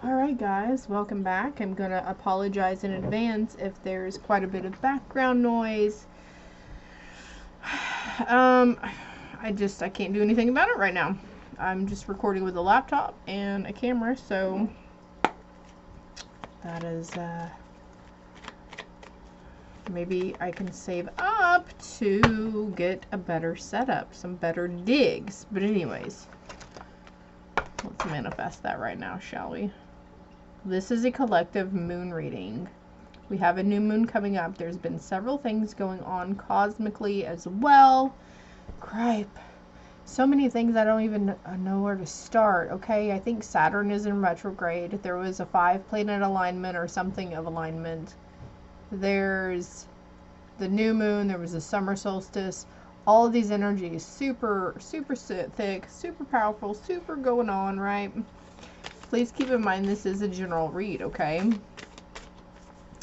Alright guys, welcome back. I'm gonna apologize in advance if there's quite a bit of background noise. I can't do anything about it right now. I'm just recording with a laptop and a camera, so that is, maybe I can save up to get a better setup, some better digs. But anyways, let's manifest that right now, shall we? This is a collective moon reading. We have a new moon coming up. There's been several things going on cosmically as well. Cripe. So many things I don't even know where to start, okay? I think Saturn is in retrograde. There was a 5-planet alignment or something of alignment. There's the new moon. There was a summer solstice. All of these energies, super thick, super powerful, super going on, right? Please keep in mind this is a general read, okay?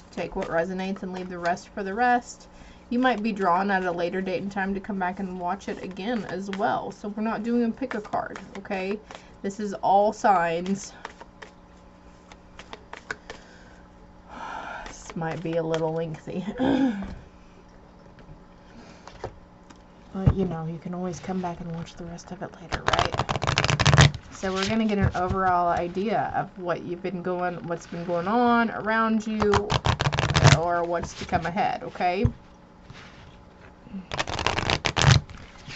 Take what resonates and leave the rest for the rest. You might be drawn at a later date and time to come back and watch it again as well. So we're not doing a pick a card, okay? This is all signs. This might be a little lengthy. But, you know, you can always come back and watch the rest of it later, right? So we're going to get an overall idea of what's been going on around you, or what's to come ahead, okay?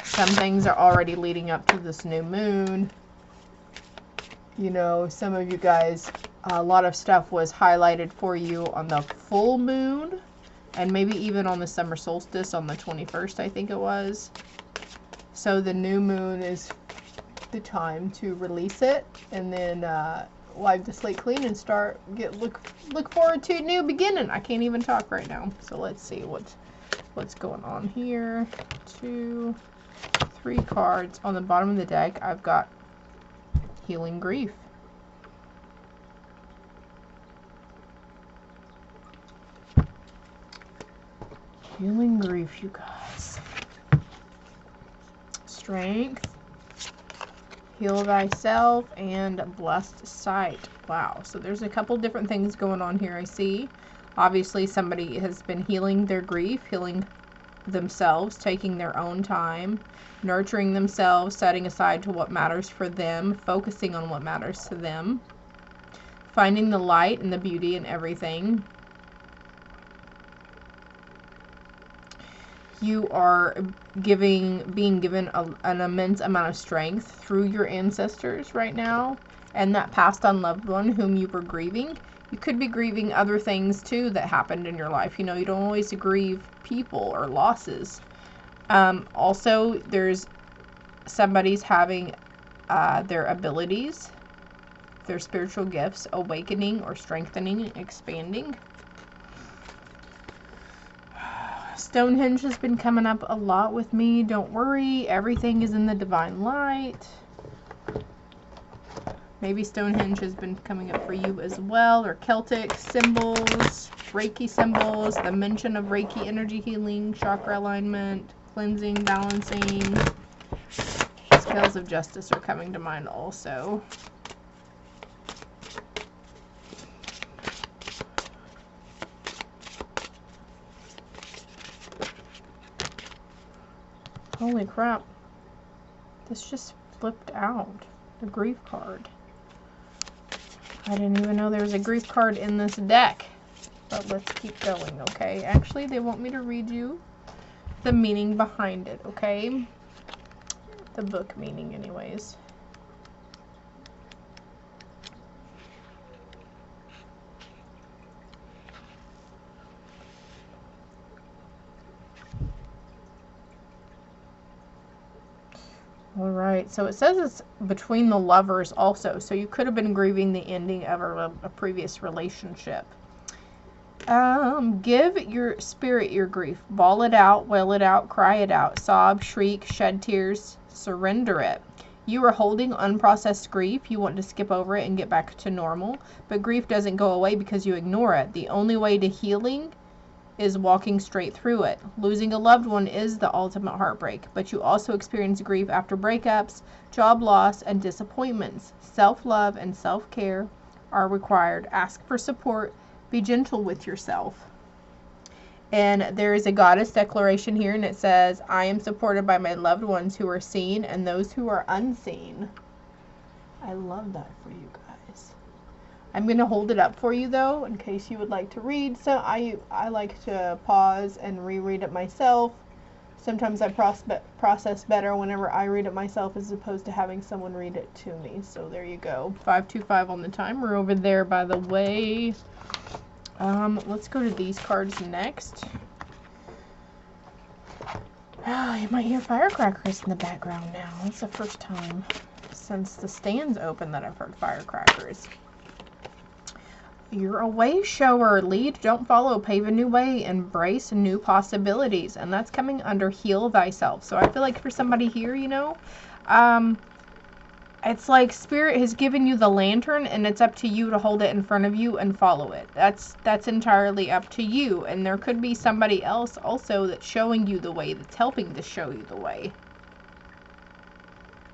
Some things are already leading up to this new moon. You know, some of you guys, a lot of stuff was highlighted for you on the full moon, and maybe even on the summer solstice on the 21st, I think it was. So the new moon is the time to release it, and then wipe the slate clean and look forward to a new beginning. I can't even talk right now, so let's see what's going on here. 2, 3 cards on the bottom of the deck. I've got healing grief. Healing grief, you guys. Strength. Heal thyself, and blessed sight. Wow, so there's a couple different things going on here, I see. Obviously somebody has been healing their grief, healing themselves, taking their own time, nurturing themselves, setting aside to what matters for them, focusing on what matters to them, finding the light and the beauty in everything. You are being given an immense amount of strength through your ancestors right now, and that passed on loved one whom you were grieving. You could be grieving other things too that happened in your life. You know, you don't always grieve people or losses. Also, there's somebody's having their abilities, their spiritual gifts awakening or strengthening, expanding. Stonehenge has been coming up a lot with me. Don't worry, everything is in the divine light. Maybe Stonehenge has been coming up for you as well, or Celtic symbols, Reiki symbols, the mention of Reiki energy healing, chakra alignment, cleansing, balancing. Scales of justice are coming to mind also. Holy crap. This just flipped out. The grief card. I didn't even know there was a grief card in this deck. But let's keep going, okay? Actually, they want me to read you the meaning behind it, okay? The book meaning, anyways. Alright, so it says it's between the lovers also. So you could have been grieving the ending of a previous relationship. Give your spirit your grief. Bawl it out, wail it out, cry it out. Sob, shriek, shed tears, surrender it. You are holding unprocessed grief. You want to skip over it and get back to normal. But grief doesn't go away because you ignore it. The only way to healing is walking straight through it. Losing a loved one is the ultimate heartbreak, but you also experience grief after breakups, job loss, and disappointments. Self-love and self-care are required. Ask for support. Be gentle with yourself. And there is a goddess declaration here, and it says, I am supported by my loved ones who are seen and those who are unseen. I love that for you guys. I'm going to hold it up for you, though, in case you would like to read. So I like to pause and reread it myself. Sometimes I process better whenever I read it myself as opposed to having someone read it to me. So there you go. 525 on the timer over there, by the way. Let's go to these cards next. Oh, you might hear firecrackers in the background now. It's the first time since the stand's open that I've heard firecrackers. You're a way shower. Lead, don't follow. Pave a new way. Embrace new possibilities. And that's coming under heal thyself. So I feel like for somebody here, you know, it's like Spirit has given you the lantern and it's up to you to hold it in front of you and follow it. That's entirely up to you. And there could be somebody else also that's showing you the way, that's helping to show you the way.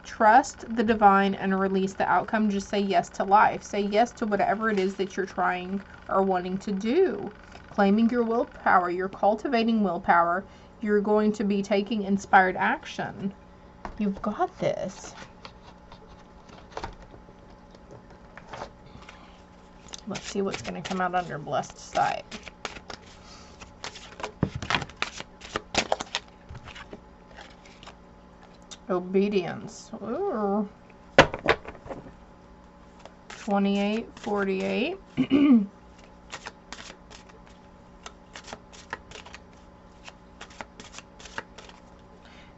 Trust the divine and release the outcome. Just say yes to life. Say yes to whatever it is that you're trying or wanting to do. Claiming your willpower. You're cultivating willpower. You're going to be taking inspired action. You've got this. Let's see what's going to come out under blessed sight. Obedience. Ooh. 2848.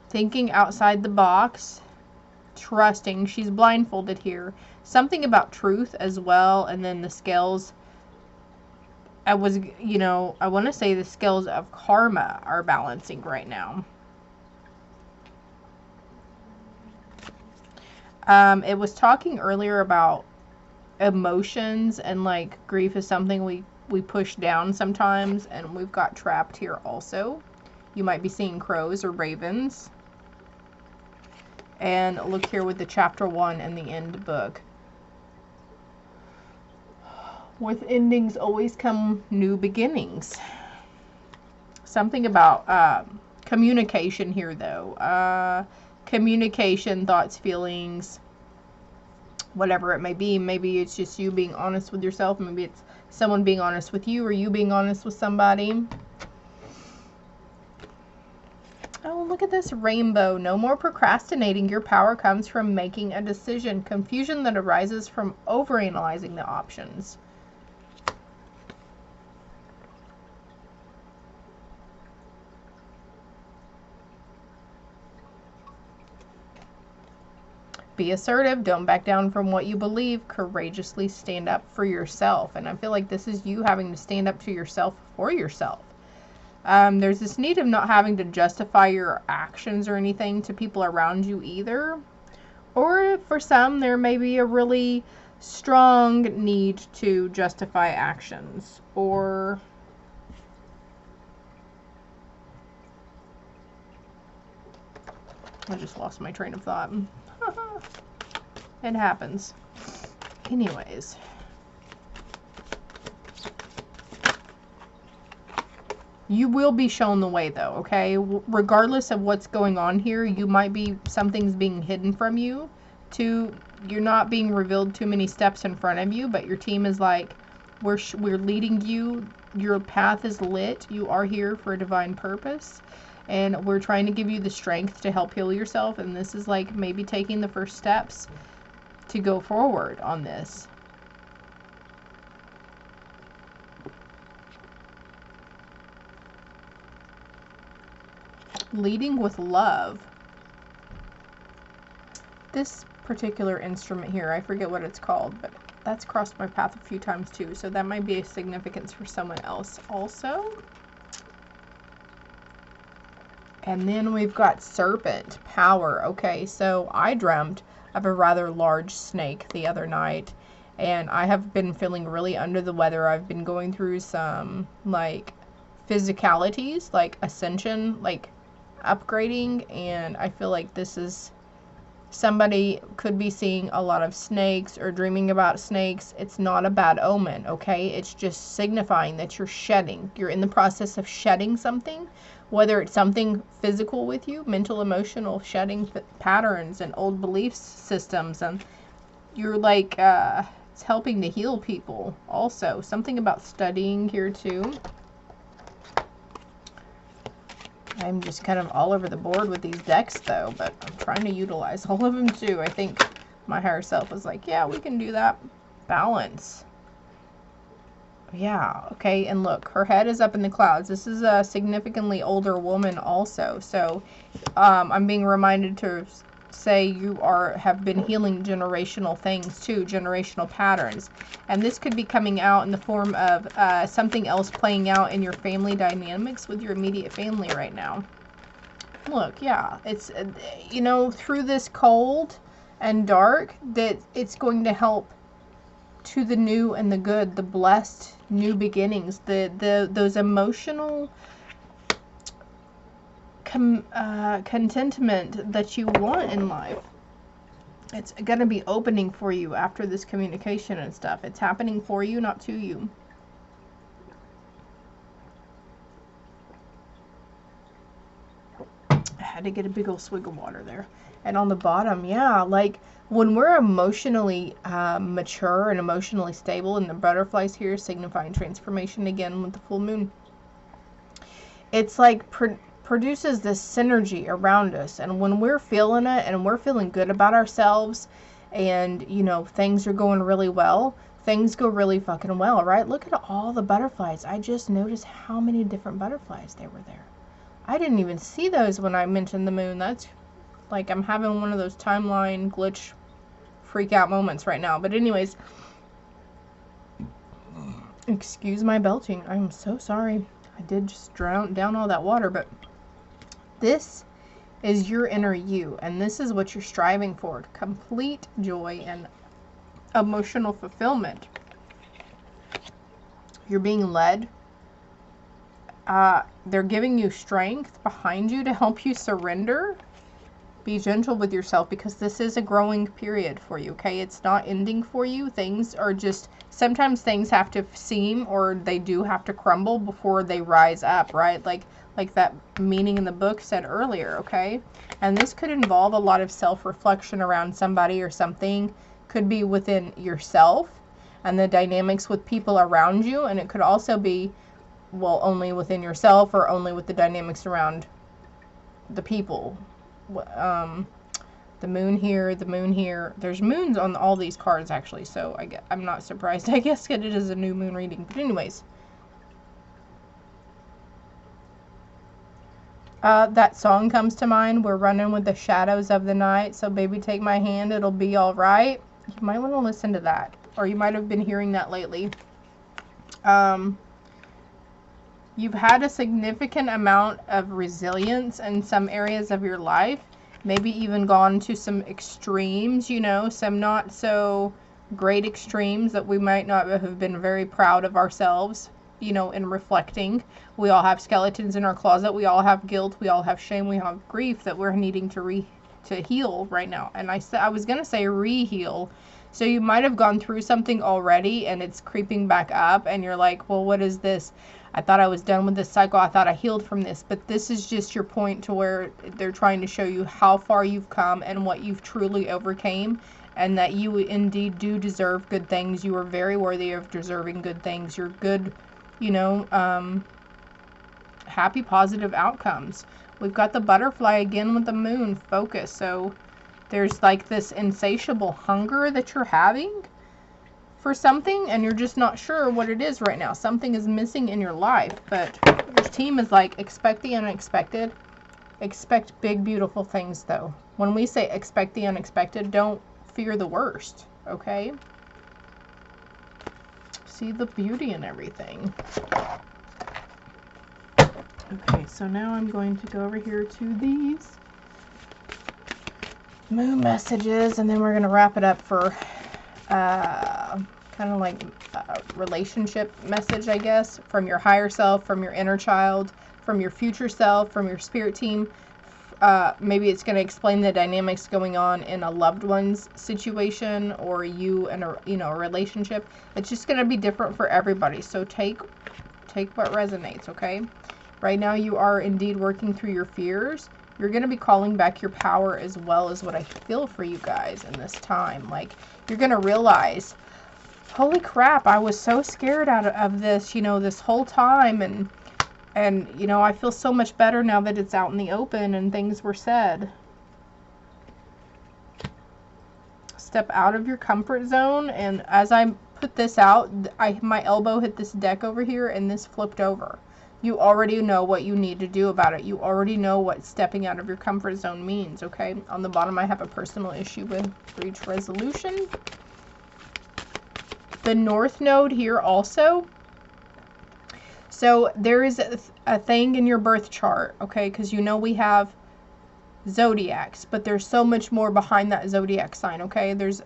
Thinking outside the box. Trusting. She's blindfolded here. Something about truth as well. And then the scales. I want to say the scales of karma are balancing right now. It was talking earlier about emotions and like grief is something we push down sometimes, and we've got trapped here also. You might be seeing crows or ravens. And look here with the chapter 1 and the end book. With endings always come new beginnings. Something about communication here though. Communication, thoughts, feelings, whatever it may be. Maybe it's just you being honest with yourself. Maybe it's someone being honest with you, or you being honest with somebody. Oh, look at this rainbow. No more procrastinating. Your power comes from making a decision. Confusion that arises from overanalyzing the options. Be assertive. Don't back down from what you believe. Courageously stand up for yourself. And I feel like this is you having to stand up to yourself for yourself. There's this need of not having to justify your actions or anything to people around you either. Or for some, there may be a really strong need to justify actions. Or I just lost my train of thought. It happens. Anyways. You will be shown the way though, okay? Regardless of what's going on here, you might be, something's being hidden from you. You're not being revealed too many steps in front of you, but your team is like, we're leading you. Your path is lit. You are here for a divine purpose. And we're trying to give you the strength to help heal yourself. And this is like maybe taking the first steps to go forward on this. Leading with love. This particular instrument here, I forget what it's called, but that's crossed my path a few times too. So that might be a significance for someone else also. And then we've got serpent power. Okay, so I dreamt of a rather large snake the other night, and I have been feeling really under the weather. I've been going through some like physicalities, like ascension, like upgrading, and I feel like this is Somebody could be seeing a lot of snakes or dreaming about snakes. It's not a bad omen, okay? It's just signifying that you're shedding. You're in the process of shedding something, whether it's something physical with you, mental, emotional, shedding patterns and old belief systems. And you're like, it's helping to heal people also. Something about studying here too. I'm just kind of all over the board with these decks though, but I'm trying to utilize all of them too. I think my higher self was like, yeah, we can do that. Balance. Yeah, okay, and look, her head is up in the clouds. This is a significantly older woman also, so I'm being reminded to say you have been healing generational things too, generational patterns. And this could be coming out in the form of something else playing out in your family dynamics with your immediate family right now. Look, yeah, it's, you know, through this cold and dark, that it's going to help to the new and the good, the blessed new beginnings, those emotional contentment that you want in life. It's going to be opening for you after this communication and stuff. It's happening for you, not to you. I had to get a big old swig of water there. And on the bottom, yeah, like when we're emotionally mature and emotionally stable, and the butterflies here signifying transformation again with the full moon, it's like produces this synergy around us. And when we're feeling it and we're feeling good about ourselves, and you know, things are going really well, things go really fucking well, right? Look at all the butterflies. I just noticed how many different butterflies there were there. I didn't even see those when I mentioned the moon. That's like, I'm having one of those timeline glitch freak out moments right now. But anyways, excuse my belching. I'm so sorry. I did just drown down all that water, but this is your inner you, and this is what you're striving for: complete joy and emotional fulfillment. You're being led. They're giving you strength behind you to help you surrender. Be gentle with yourself, because this is a growing period for you, okay? It's not ending for you. Things are just, sometimes things have to seem, or they do have to crumble before they rise up, right? Like that meaning in the book said earlier, okay? And this could involve a lot of self-reflection around somebody or something. Could be within yourself and the dynamics with people around you, and it could also be, well, only within yourself or only with the dynamics around the people. The moon here, the moon here. There's moons on all these cards actually, so I'm not surprised. I guess it is a new moon reading. But anyways, that song comes to mind. We're running with the shadows of the night. So baby, take my hand. It'll be all right. You might want to listen to that, or you might have been hearing that lately. You've had a significant amount of resilience in some areas of your life. Maybe even gone to some extremes, you know, some not so great extremes that we might not have been very proud of ourselves, you know, in reflecting. We all have skeletons in our closet. We all have guilt. We all have shame. We have grief that we're needing to heal right now. And I was going to say re-heal. So you might have gone through something already and it's creeping back up and you're like, well, what is this? I thought I was done with this cycle. I thought I healed from this. But this is just your point to where they're trying to show you how far you've come and what you've truly overcame, and that you indeed do deserve good things. You are very worthy of deserving good things. You're good, you know, happy, positive outcomes. We've got the butterfly again with the moon focus. So there's like this insatiable hunger that you're having for something, and you're just not sure what it is right now. Something is missing in your life, but your team is like, expect the unexpected. Expect big, beautiful things, though. When we say expect the unexpected, don't fear the worst, okay? See the beauty in everything. Okay, so now I'm going to go over here to these moon messages, and then we're going to wrap it up for kind of like a relationship message, I guess, from your higher self, from your inner child, from your future self, from your spirit team, maybe it's going to explain the dynamics going on in a loved one's situation, or you and a, you know, a relationship. It's just going to be different for everybody. So take what resonates, okay? Right now you are indeed working through your fears. You're going to be calling back your power, as well as what I feel for you guys in this time. Like, you're going to realize, holy crap, I was so scared out of this, you know, this whole time. And, you know, I feel so much better now that it's out in the open and things were said. Step out of your comfort zone. And as I put this out, my elbow hit this deck over here and this flipped over. You already know what you need to do about it. You already know what stepping out of your comfort zone means, okay? On the bottom, I have a personal issue with breach resolution. The North Node here also. So there is a thing in your birth chart, okay? Because you know we have zodiacs, but there's so much more behind that zodiac sign, okay? There's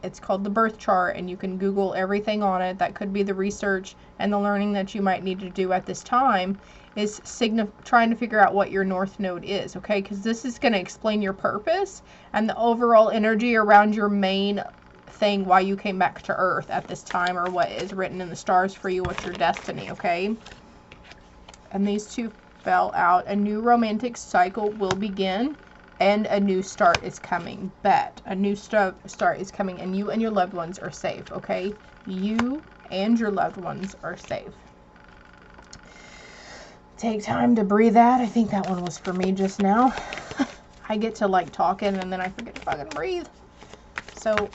it's called the birth chart, and you can Google everything on it. That could be the research and the learning that you might need to do at this time, is trying to figure out what your North Node is, okay? Because this is going to explain your purpose and the overall energy around your main thing, why you came back to Earth at this time, or what is written in the stars for you, what's your destiny, okay? And these two fell out. A new romantic cycle will begin, and a new start is coming. Bet. A new start is coming, and you and your loved ones are safe, okay? You and your loved ones are safe. Take time to breathe out. I think that one was for me just now. I get to like talking and then I forget to fucking breathe. So,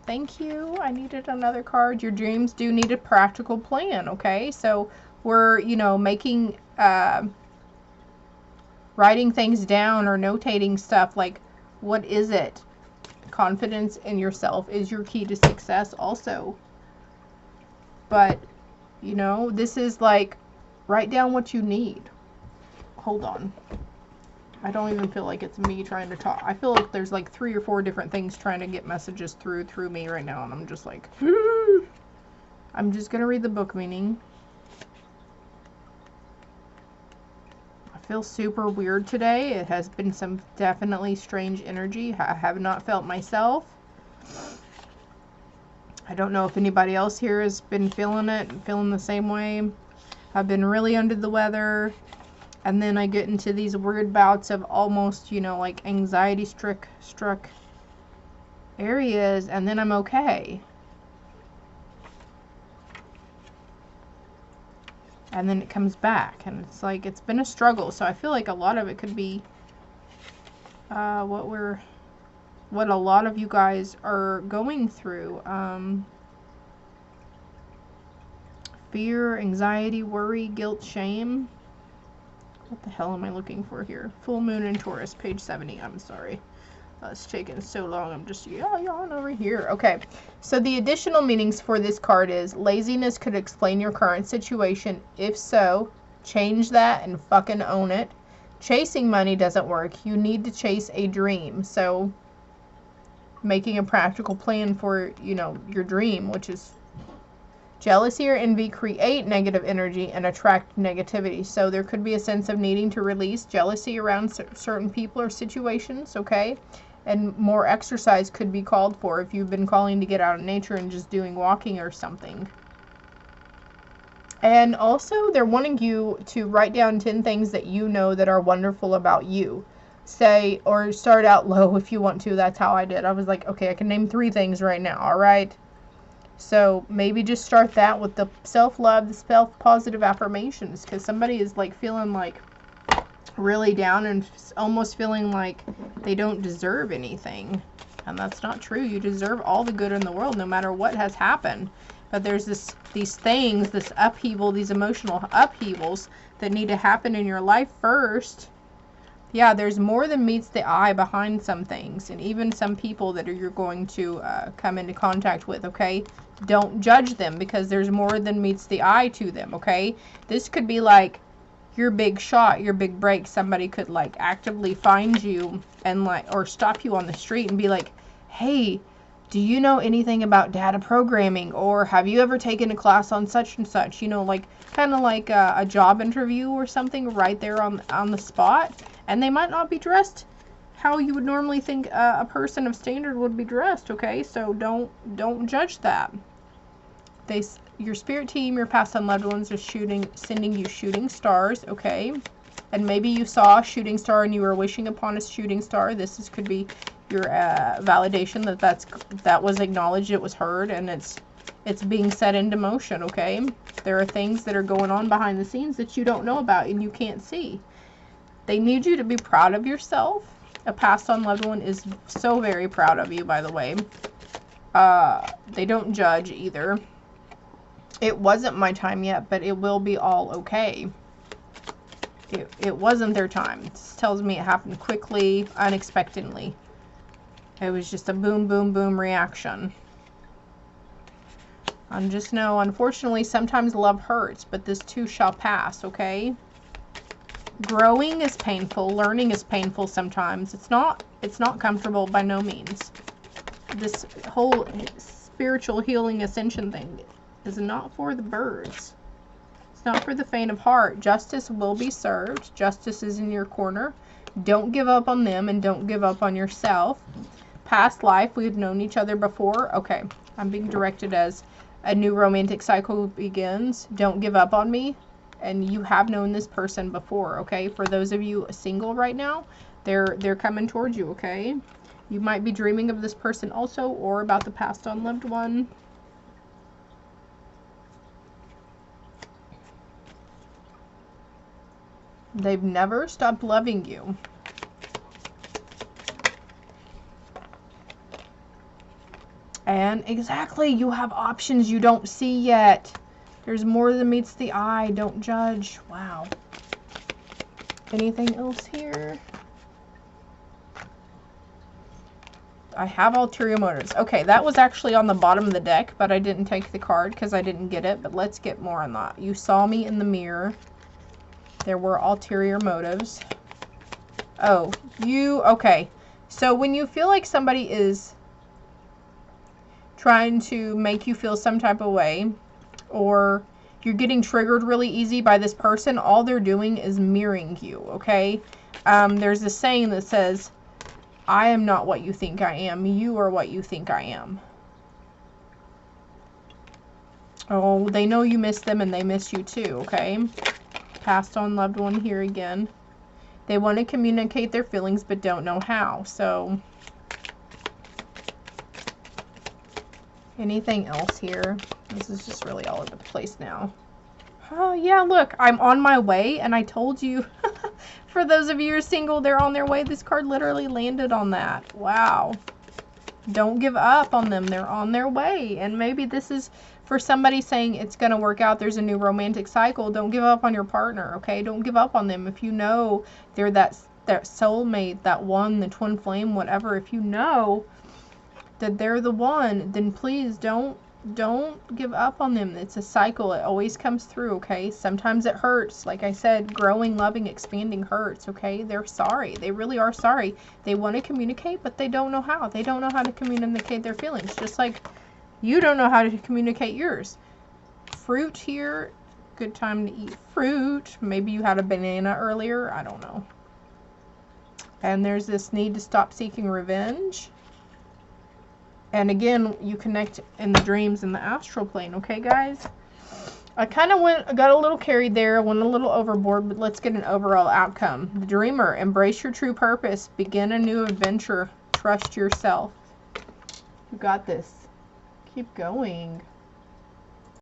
thank you. I needed another card. Your dreams do need a practical plan, okay? So, we're, you know, making... writing things down or notating stuff, like, what is it? Confidence in yourself is your key to success also. But, you know, this is like, write down what you need. Hold on. I don't even feel like it's me trying to talk. I feel like there's like 3 or 4 different things trying to get messages through me right now, and I'm just like, I'm just going to read the book meaning. Feel super weird today. It has been some definitely strange energy. I have not felt myself. I don't know if anybody else here has been feeling it and feeling the same way. I've been really under the weather, and then I get into these weird bouts of almost, you know, like anxiety struck areas, and then I'm okay. And then it comes back, and it's like, it's been a struggle. So I feel like a lot of it could be what a lot of you guys are going through. Fear, anxiety, worry, guilt, shame. What the hell am I looking for here? Full moon in Taurus, page 70. I'm sorry. It's taking so long. I'm just yawning over here. Okay, so the additional meanings for this card is laziness could explain your current situation. If so, change that and fucking own it. Chasing money doesn't work. You need to chase a dream. So making a practical plan for, you know, your dream, which is jealousy or envy, create negative energy and attract negativity. So there could be a sense of needing to release jealousy around certain people or situations, okay? And more exercise could be called for if you've been calling to get out in nature and just doing walking or something. And also, they're wanting you to write down 10 things that you know that are wonderful about you. Say, or start out low if you want to. That's how I did. I was like, okay, I can name 3 things right now, all right? So maybe just start that with the self-love, the self-positive affirmations, because somebody is like feeling like really down and almost feeling like they don't deserve anything. And that's not true. You deserve all the good in the world, no matter what has happened. But there's these things, this upheaval, these emotional upheavals that need to happen in your life first. Yeah, there's more than meets the eye behind some things, and even some people that you're going to come into contact with, okay? Don't judge them, because there's more than meets the eye to them, okay? This could be like your big shot, your big break. Somebody could like actively find you and like, or stop you on the street and be like, hey, do you know anything about data programming? Or have you ever taken a class on such and such? You know, like kind of like a job interview or something right there on the spot. And they might not be dressed how you would normally think a person of standard would be dressed, okay? So don't judge that. Your spirit team, your past and loved ones are sending you shooting stars, okay? And maybe you saw a shooting star and you were wishing upon a shooting star. This could be your validation that was acknowledged, it was heard, and it's being set into motion, okay? There are things that are going on behind the scenes that you don't know about and you can't see. They need you to be proud of yourself. A passed on loved one is so very proud of you, by the way. They don't judge either. It wasn't my time yet, but it will be all okay. It wasn't their time. This tells me it happened quickly, unexpectedly. It was just a boom, boom, boom reaction. And just know, unfortunately, sometimes love hurts, but this too shall pass, okay? Growing is painful. Learning is painful sometimes. It's not comfortable by no means. This whole spiritual healing ascension thing is not for the birds. It's not for the faint of heart. Justice will be served. Justice is in your corner. Don't give up on them and don't give up on yourself. Past life, we've known each other before. Okay, I'm being directed as a new romantic cycle begins. Don't give up on me. And you have known this person before, okay? For those of you single right now, they're coming towards you, okay? You might be dreaming of this person also, or about the passed on loved one. They've never stopped loving you. And exactly, you have options you don't see yet. There's more than meets the eye. Don't judge. Wow. Anything else here? I have ulterior motives. Okay, that was actually on the bottom of the deck, but I didn't take the card because I didn't get it. But let's get more on that. You saw me in the mirror. There were ulterior motives. Oh, okay. So when you feel like somebody is trying to make you feel some type of way, or you're getting triggered really easy by this person, all they're doing is mirroring you, okay? There's this saying that says, I am not what you think I am. You are what you think I am. Oh, they know you miss them and they miss you too, okay? Passed on loved one here again. They want to communicate their feelings but don't know how, so... Anything else here? This is just really all over the place now. Oh, yeah, look, I'm on my way, and I told you, for those of you who are single, they're on their way. This card literally landed on that. Wow. Don't give up on them. They're on their way. And maybe this is for somebody saying it's going to work out. There's a new romantic cycle. Don't give up on your partner, okay? Don't give up on them. If you know they're that soulmate, that one, the twin flame, whatever, if you know that they're the one, then please don't give up on them. It's a cycle. It always comes through, okay? Sometimes it hurts. Like I said, growing, loving, expanding hurts, okay? They're sorry. They really are sorry. They want to communicate, but they don't know how. They don't know how to communicate their feelings, just like you don't know how to communicate yours. Fruit here. Good time to eat fruit. Maybe you had a banana earlier. I don't know. And there's this need to stop seeking revenge. And again, you connect in the dreams in the astral plane, okay, guys? I kind of got a little carried there, went a little overboard, but let's get an overall outcome. The dreamer, embrace your true purpose, begin a new adventure, trust yourself. You got this. Keep going.